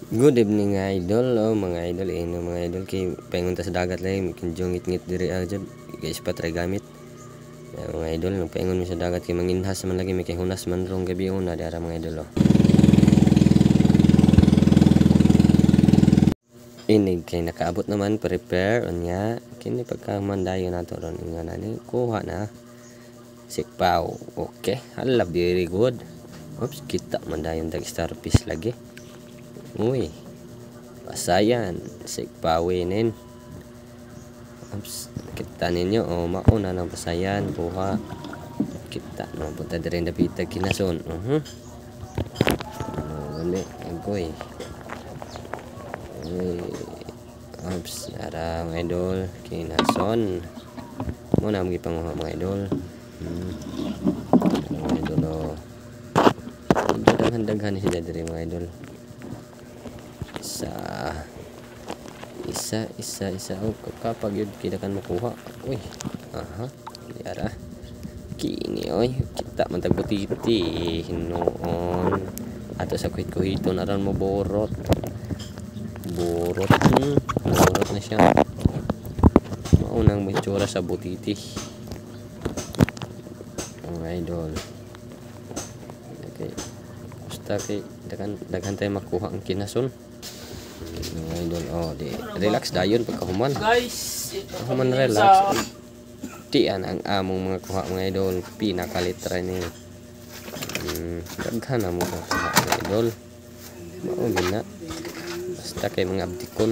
Good evening nga idol, mga idol, mga idol kay paingon ta sa dagat lay kinjong ngit-ngit diri jud guys patry gamit. Mga idol no paingon mi sa dagat kay manginhas man lagi may kay hunas man rong gabi una dara mga idol. Inig kay nakaabot naman prepare unya kini pagkamandayon nato ron nga nani kuha na sikpaw. Okay, hala very good. Oops, kita mandayon dag starfish lagi. Uy, pasayan, sigpawinin. Oops, kita ninyo, mauna ng pasayan, buha. Kita, punta din na pitag kinason. Gali, agoy. Oops, nara mga idol, kinason. Muna magipanguha mga idol. Mga idol, daghan siya diri mga idol. Isa kapag yun kita kan makuha. Uy, yara kini oy kita mantag butiti hinoon ato sa kuhit-kuhito na ron mo borot na siya maunang maitsura sa butiti mga idol. Okay, basta kay daghan tayo makuha ang kinason mga idol. Di relax dayon pagkahuman guys, human relax tian ang among mga kuha mga idol pinakalitra ni daghan na mo kuha mga idol mao gina basta kay mga abdikon.